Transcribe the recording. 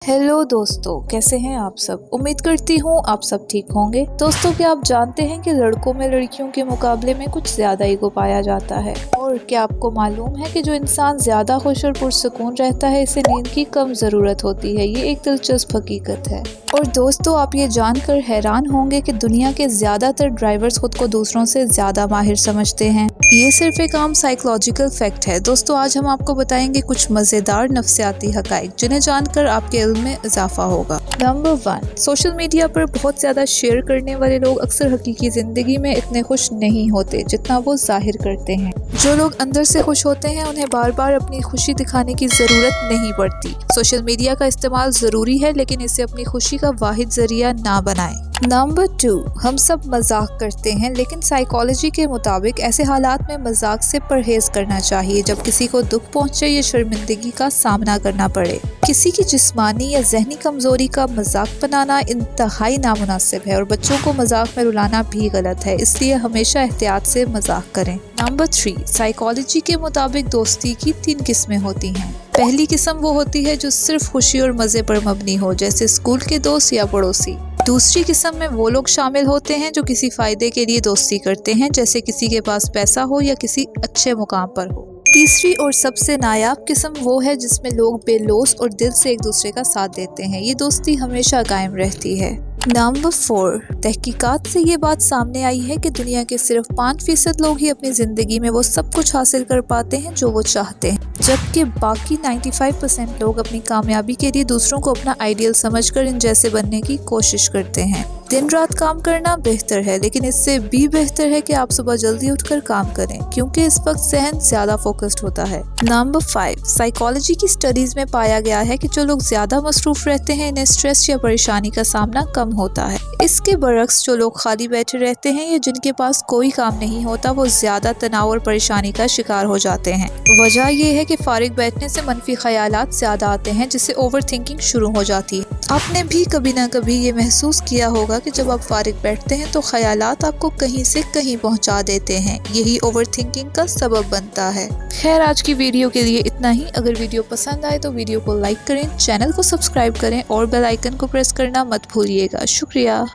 Hello दोस्तों, कैसे हैं आप सब। उम्मीद करती हूँ आप सब ठीक होंगे। दोस्तों, क्या आप जानते हैं कि लड़कों में लड़कियों के मुकाबले में कुछ ज्यादा ईगो पाया जाता है। और क्या आपको मालूम है कि जो इंसान ज्यादा खुश और पुरसुकून रहता है इसे नींद की कम जरूरत होती है। ये एक दिलचस्प हकीकत है। और दोस्तों, आप ये जानकर हैरान होंगे कि दुनिया के ज्यादातर ड्राइवर्स खुद को दूसरों से ज्यादा माहिर समझते हैं। ये सिर्फ एक आम साइकोलॉजिकल फैक्ट है। दोस्तों, आज हम आपको बताएंगे कुछ मजेदार नफ्सियाती हकाइक जिन्हें जानकर आपके इल्म में इजाफा होगा। नंबर 1, सोशल मीडिया पर बहुत ज्यादा शेयर करने वाले लोग अक्सर हकीकी जिंदगी में इतने खुश नहीं होते जितना वो जाहिर करते हैं। जो लोग अंदर से खुश होते हैं उन्हें बार बार अपनी खुशी दिखाने की जरूरत नहीं पड़ती। सोशल मीडिया का इस्तेमाल जरूरी है, लेकिन इसे अपनी खुशी का वाहिद जरिया ना बनाएं। नंबर 2, हम सब मजाक करते हैं, लेकिन साइकोलॉजी के मुताबिक ऐसे हालात में मजाक से परहेज करना चाहिए जब किसी को दुख पहुंचे या शर्मिंदगी का सामना करना पड़े। किसी की जिस्मानी या जहनी कमजोरी का मजाक बनाना इंतहाई नामुनासिब है और बच्चों को मजाक में रुलाना भी गलत है, इसलिए हमेशा एहतियात से मजाक करें। नंबर 3, साइकोलॉजी के मुताबिक दोस्ती की 3 किस्में होती हैं। पहली किस्म वो होती है जो सिर्फ खुशी और मजे पर मबनी हो, जैसे स्कूल के दोस्त या पड़ोसी। दूसरी किस्म में वो लोग शामिल होते हैं जो किसी फायदे के लिए दोस्ती करते हैं, जैसे किसी के पास पैसा हो या किसी अच्छे मुकाम पर हो। तीसरी और सबसे नायाब किस्म वो है जिसमें लोग बेलौस और दिल से एक दूसरे का साथ देते हैं। ये दोस्ती हमेशा कायम रहती है। नंबर 4, तहकीकात से ये बात सामने आई है कि दुनिया के सिर्फ 5% लोग ही अपनी जिंदगी में वो सब कुछ हासिल कर पाते हैं जो वो चाहते हैं, जबकि बाकी 95% लोग अपनी कामयाबी के लिए दूसरों को अपना आइडियल समझकर इन जैसे बनने की कोशिश करते हैं। दिन रात काम करना बेहतर है, लेकिन इससे भी बेहतर है कि आप सुबह जल्दी उठकर काम करें, क्योंकि इस वक्त जहन ज्यादा फोकस्ड होता है। नंबर 5, साइकोलॉजी की स्टडीज में पाया गया है कि जो लोग ज्यादा मसरूफ रहते हैं इन्हें स्ट्रेस या परेशानी का सामना कम होता है। इसके बरक्स जो लोग खाली बैठे रहते हैं या जिनके पास कोई काम नहीं होता वो ज्यादा तनाव और परेशानी का शिकार हो जाते हैं। वजह यह है कि फारिग बैठने से मनफी ख्यालात ज्यादा आते हैं, जिससे ओवर थिंकिंग शुरू हो जाती है। आपने भी कभी ना कभी ये महसूस किया होगा कि जब आप फारिग बैठते हैं तो ख्यालात आपको कहीं से कहीं पहुंचा देते हैं। यही ओवर थिंकिंग का सबब बनता है। खैर, आज की वीडियो के लिए इतना ही। अगर वीडियो पसंद आए तो वीडियो को लाइक करें, चैनल को सब्सक्राइब करें और बेल आइकन को प्रेस करना मत भूलिएगा। शुक्रिया।